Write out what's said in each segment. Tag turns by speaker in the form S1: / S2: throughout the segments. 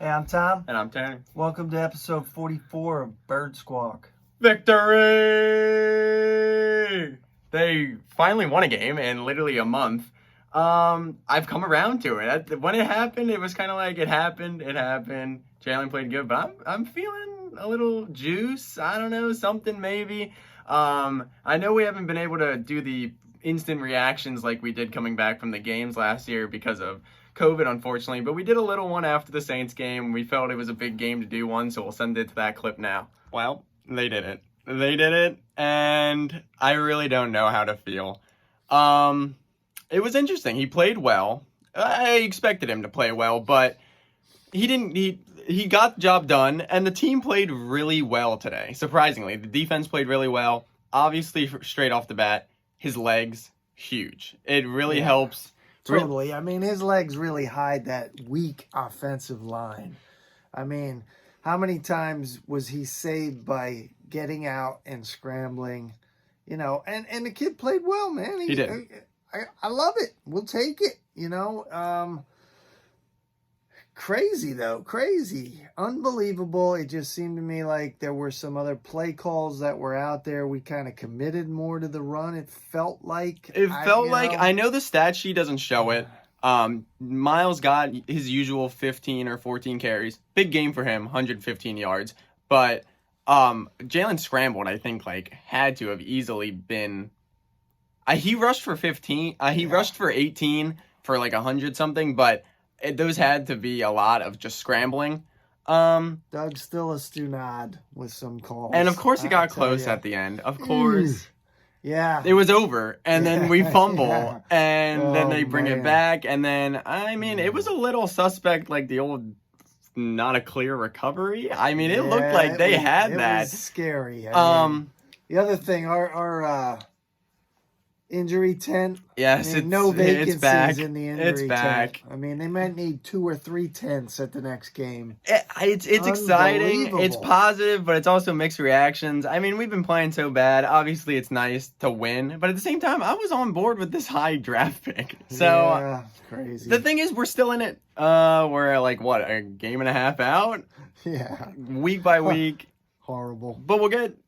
S1: Hey, I'm Tom.
S2: And I'm Tanner.
S1: Welcome to episode 44 of Bird Squawk.
S2: Victory! They finally won a game in literally a month. I've come around to it. When it happened, it was kind of like it happened. Jalen played good, but I'm feeling a little juice. I don't know, something maybe. I know we haven't been able to do the instant reactions like we did coming back from the games last year because of COVID, unfortunately, but we did a little one after the Saints game. We felt it was a big game to do one, so we'll send it to that clip now. Well, they did it. They did it, and I really don't know how to feel. It was interesting. He played well. I expected him to play well, but he didn't. He got the job done, and the team played really well today. Surprisingly, the defense played really well. Obviously, straight off the bat, his legs, huge. It really helps.
S1: Totally. I mean, his legs really hide that weak offensive line. I mean, how many times was he saved by getting out and scrambling? You know, and the kid played well, man.
S2: He did.
S1: I love it. We'll take it, you know. Crazy, though. Crazy. Unbelievable. It just seemed to me like there were some other play calls that were out there. We kind of committed more to the run. It felt like.
S2: I know the stat sheet doesn't show it. Miles got his usual 15 or 14 carries. Big game for him, 115 yards. But Jalen scrambled, I think, had to have easily been. He rushed for 15. He rushed for 18 for 100 something, but those had to be a lot of just scrambling.
S1: Doug's still a stunad with some calls.
S2: And of course, it got close at the end. Of course.
S1: Yeah.
S2: It was over. And then we fumble. And then they bring it back. And then, I mean, it was a little suspect, like the old not a clear recovery. I mean, it looked like they had that.
S1: It was scary. I mean, the other thing, our injury tent.
S2: Yes,
S1: no vacancies
S2: it's back.
S1: In the injury
S2: it's back.
S1: tent. I mean, they might need 2 or 3 tents at the next game.
S2: It's exciting. It's positive, but it's also mixed reactions. I mean, we've been playing so bad. Obviously, it's nice to win, but at the same time, I was on board with this high draft pick. So
S1: yeah, crazy.
S2: The thing is, we're still in it. We're a game and a half out.
S1: Yeah,
S2: week by week.
S1: Horrible.
S2: But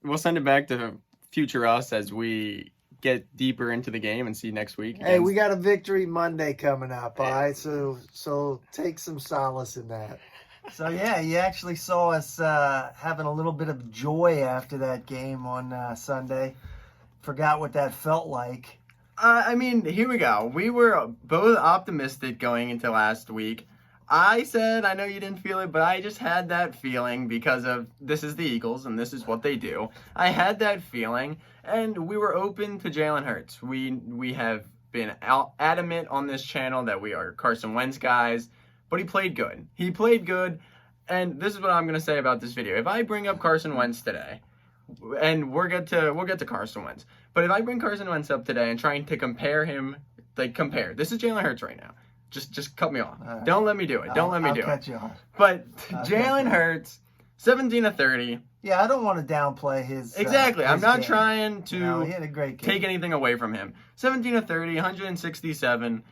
S2: we'll send it back to future us as we get deeper into the game and see next week.
S1: Hey, we got a Victory Monday coming up, all right? So take some solace in that. So, yeah, you actually saw us having a little bit of joy after that game on Sunday. Forgot what that felt like.
S2: I mean, here we go. We were both optimistic going into last week. I said, I know you didn't feel it, but I just had that feeling because of this is the Eagles and this is what they do. I had that feeling, and we were open to Jalen Hurts. We have been adamant on this channel that we are Carson Wentz guys, but he played good. And this is what I'm going to say about this video. If I bring up Carson Wentz today, and we'll get to Carson Wentz, but if I bring Carson Wentz up today and trying to compare him, this is Jalen Hurts right now. Just cut me off. Right. Don't let me do it.
S1: I'll cut you off.
S2: But Jalen Hurts, 17 of 30.
S1: Yeah, I don't want to downplay his.
S2: Exactly. I'm not
S1: game.
S2: Trying to
S1: he had a great game.
S2: Take anything away from him. 17 of 30, 167.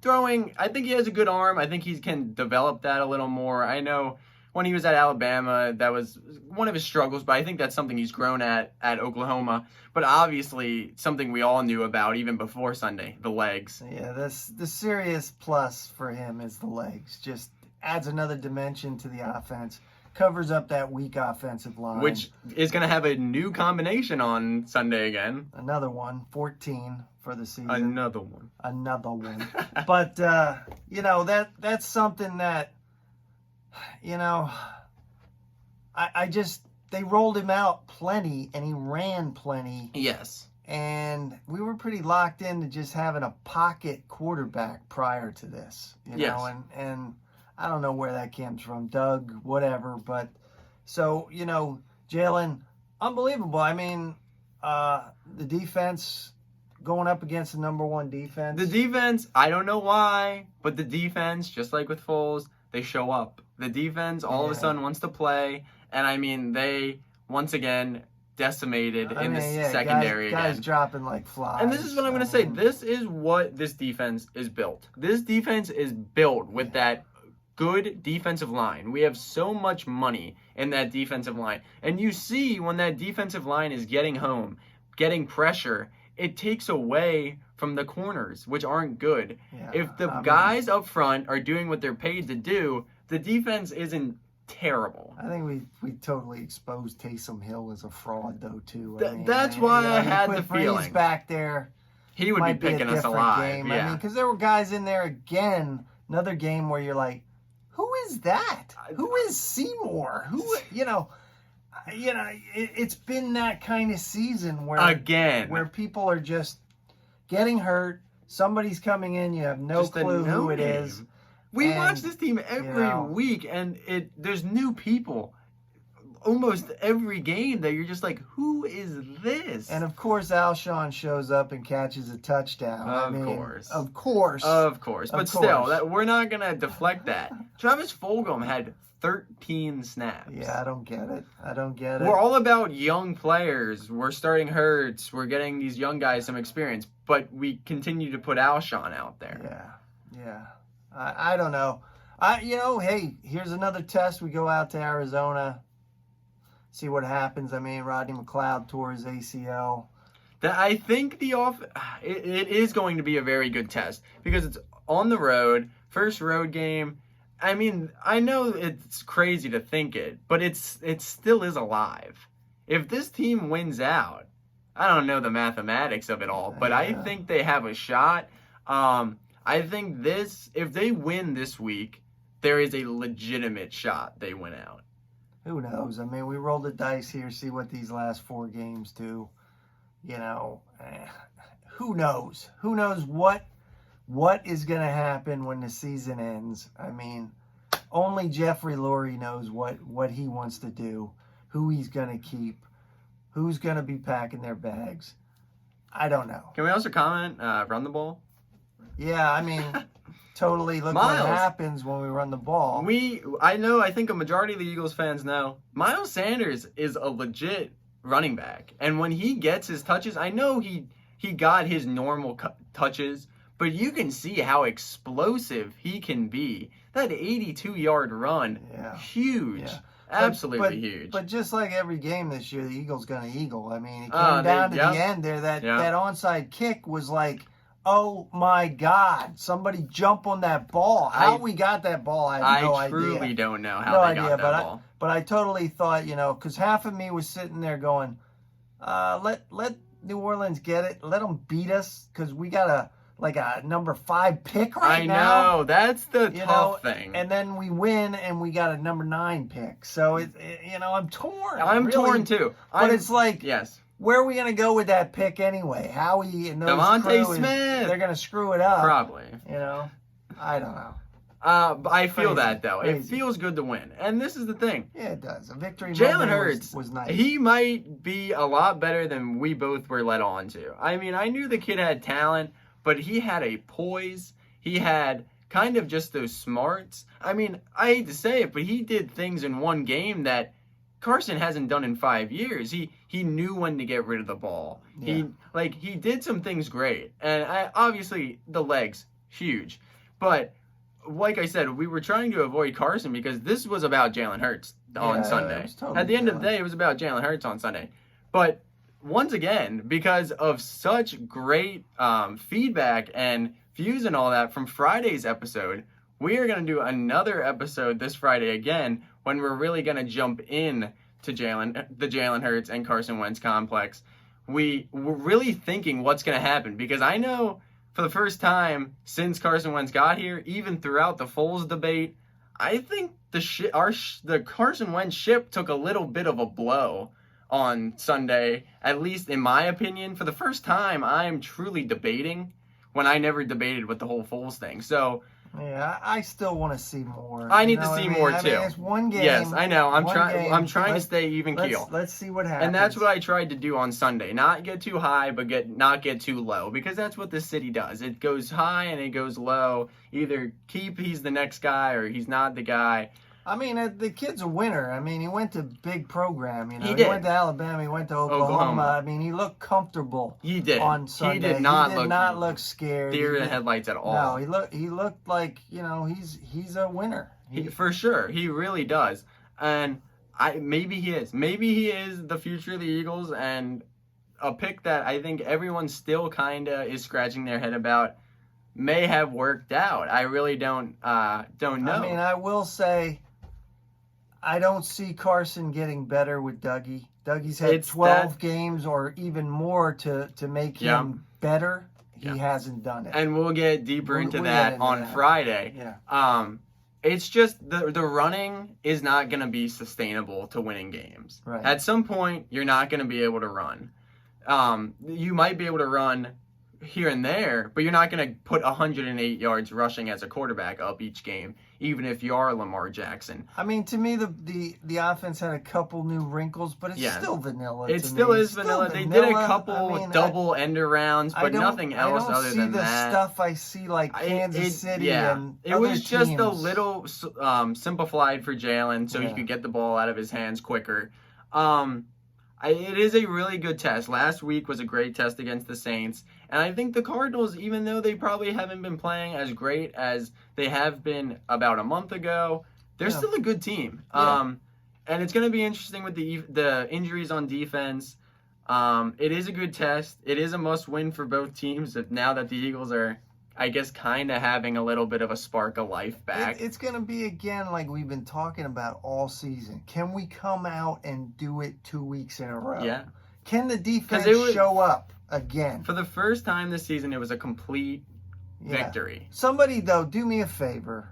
S2: Throwing, I think he has a good arm. I think he can develop that a little more. I know when he was at Alabama, that was one of his struggles, but I think that's something he's grown at Oklahoma. But obviously, something we all knew about even before Sunday, the legs.
S1: Yeah, the serious plus for him is the legs. Just adds another dimension to the offense. Covers up that weak offensive line.
S2: Which is going to have a new combination on Sunday again.
S1: Another one, 14 for the season.
S2: Another one.
S1: But, that's something that, they rolled him out plenty, and he ran plenty.
S2: Yes.
S1: And we were pretty locked into just having a pocket quarterback prior to this, know, and I don't know where that comes from, Doug, whatever. But so, Jalen, unbelievable. I mean, the defense going up against the number 1 defense.
S2: The defense, I don't know why, but the defense, just like with Foles, they show up. The defense all of a sudden wants to play. And I mean, they once again decimated in the secondary
S1: guys dropping like flies.
S2: And this is what I'm going to say. This is what this defense is built. This defense is built with that good defensive line. We have so much money in that defensive line. And you see when that defensive line is getting home, getting pressure, it takes away from the corners, which aren't good.
S1: Yeah,
S2: if the guys up front are doing what they're paid to do, the defense isn't terrible.
S1: I think we totally exposed Taysom Hill as a fraud, though, too.
S2: That's why I had the feeling.
S1: Breeze back there,
S2: he would be picking us alive.
S1: Game.
S2: Yeah.
S1: I mean, because there were guys in there again, another game where you're like, who is that? Who is Seymour? It's been that kind of season where people are just getting hurt. Somebody's coming in. You have no clue who it is.
S2: We watch this team every week, and there's new people almost every game that you're just like, who is this?
S1: And of course, Alshon shows up and catches a touchdown. Of course.
S2: But still, we're not gonna deflect that. Travis Fulgham had 13 snaps.
S1: Yeah, I don't get it.
S2: We're all about young players. We're starting Hurts. We're getting these young guys some experience, but we continue to put Alshon out there.
S1: Yeah. I don't know. Hey, here's another test. We go out to Arizona, see what happens. I mean, Rodney McLeod tore his ACL.
S2: I think it is going to be a very good test because it's on the road, first road game. I mean, I know it's crazy to think it, but it still is alive. If this team wins out, I don't know the mathematics of it all, but I think they have a shot. I think if they win this week, there is a legitimate shot they win out.
S1: Who knows? I mean, we roll the dice here, see what these last 4 games do. Who knows? Who knows what is going to happen when the season ends? I mean, only Jeffrey Lurie knows what he wants to do, who he's going to keep, who's going to be packing their bags. I don't know.
S2: Can we also comment, run the ball?
S1: Yeah, I mean, totally. Look what happens when we run the ball.
S2: I think a majority of the Eagles fans know Miles Sanders is a legit running back. And when he gets his touches, I know he got his normal touches, but you can see how explosive he can be. That 82-yard run, huge. Yeah. Absolutely huge.
S1: But just like every game this year, the Eagles going to eagle. I mean, it came down to the end there. That onside kick was like, oh my God! Somebody jump on that ball. How we got that ball, I have no idea.
S2: I truly don't know how they got that ball.
S1: But I totally thought, because half of me was sitting there going, let New Orleans get it. Let them beat us, because we got a number 5 pick right now.
S2: I know, that's the tough thing.
S1: And then we win, and we got a number 9 pick. So I'm torn.
S2: I'm torn too.
S1: But it's like,
S2: yes.
S1: Where are we going to go with that pick anyway? Howie and those
S2: Devontae Smith.
S1: They're going to screw it up.
S2: Probably.
S1: I don't know.
S2: I feel that, though.
S1: Crazy.
S2: It feels good to win. And this is the thing.
S1: Yeah, it does. A victory
S2: Jalen Hurts
S1: was nice.
S2: He might be a lot better than we both were led on to. I mean, I knew the kid had talent, but he had a poise. He had kind of just those smarts. I mean, I hate to say it, but he did things in one game that Carson hasn't done in 5 years. He knew when to get rid of the ball. Yeah. He did some things great. And obviously the legs, huge. But like I said, we were trying to avoid Carson because this was about Jalen Hurts on Sunday. At the end of the day, it was about Jalen Hurts on Sunday. But once again, because of such great feedback and views and all that from Friday's episode, we are going to do another episode this Friday again when we're really going to jump in to the Jalen Hurts and Carson Wentz complex. We're really thinking what's going to happen because I know for the first time since Carson Wentz got here, even throughout the Foles debate, I think the Carson Wentz ship took a little bit of a blow on Sunday, at least in my opinion. For the first time, I'm truly debating when I never debated with the whole Foles thing. So
S1: yeah, I still want to see more.
S2: I need to see more too.
S1: It's one game.
S2: Yes, I know. I'm trying to stay even keel.
S1: Let's see what happens.
S2: And that's what I tried to do on Sunday. Not get too high, but not get too low. Because that's what the city does. It goes high and it goes low. Either he's the next guy or he's not the guy.
S1: I mean, the kid's a winner. I mean, he went to big program. You know,
S2: He did.
S1: went to Alabama. He went to Oklahoma. I mean, he looked comfortable.
S2: He did.
S1: On Sunday.
S2: He did not
S1: look scared.
S2: Deer in the headlights at all.
S1: No, he looked like, you know, he's a winner.
S2: For sure, he really does. And maybe he is. Maybe he is the future of the Eagles, and a pick that I think everyone still kind of is scratching their head about may have worked out. I really don't know.
S1: I mean, I will say, I don't see Carson getting better with Dougie. Dougie's had 12 games or even more to make him better. He hasn't done it.
S2: And we'll get deeper into that on Friday.
S1: Yeah.
S2: It's just the running is not going to be sustainable to winning games.
S1: Right.
S2: At some point, you're not going to be able to run. You might be able to run here and there, but you're not going to put 108 yards rushing as a quarterback up each game, even if you are Lamar Jackson.
S1: I mean, to me, the offense had a couple new wrinkles, but it's still vanilla.
S2: It still is vanilla. They did a couple double end arounds, but nothing else other than that.
S1: I don't see the stuff I see like Kansas City and
S2: it
S1: other
S2: was just
S1: teams.
S2: a little simplified for Jalen so he could get the ball out of his hands quicker. It is a really good test. Last week was a great test against the Saints. And I think the Cardinals, even though they probably haven't been playing as great as they have been about a month ago, they're still a good team.
S1: Yeah.
S2: And it's going to be interesting with the injuries on defense. It is a good test. It is a must-win for both teams now that the Eagles are, I guess, kind of having a little bit of a spark of life back.
S1: It's going to be, again, like we've been talking about all season. Can we come out and do it 2 weeks in a row?
S2: Yeah.
S1: Can the defense show up again?
S2: For the first time this season, it was a complete victory.
S1: Somebody, though, do me a favor.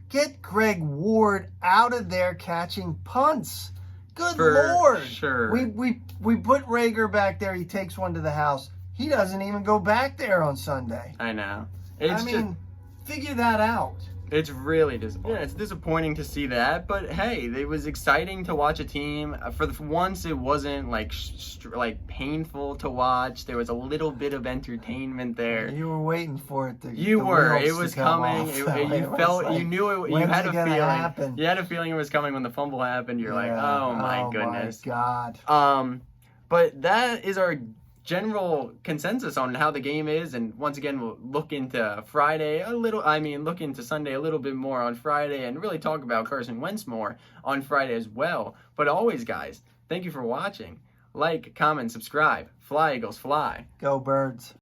S1: Get Greg Ward out of there catching punts. Good Lord.
S2: Sure.
S1: We put Rager back there. He takes one to the house. He doesn't even go back there on Sunday.
S2: I know.
S1: Figure that out.
S2: It's really disappointing. Yeah, it's disappointing to see that, but hey, it was exciting to watch a team. For once, it wasn't like painful to watch. There was a little bit of entertainment there.
S1: You were waiting for it.
S2: You were. It was coming. You felt. You knew it. You had a feeling.
S1: Happen?
S2: You had a feeling it was coming when the fumble happened. You're like, oh my goodness.
S1: Oh my God.
S2: But that is our general consensus on how the game is, and once again we'll look into look into Sunday a little bit more on Friday and really talk about Carson Wentz more on Friday as well. But always, guys, thank you for watching. Like, comment, subscribe. Fly, Eagles, fly.
S1: Go Birds.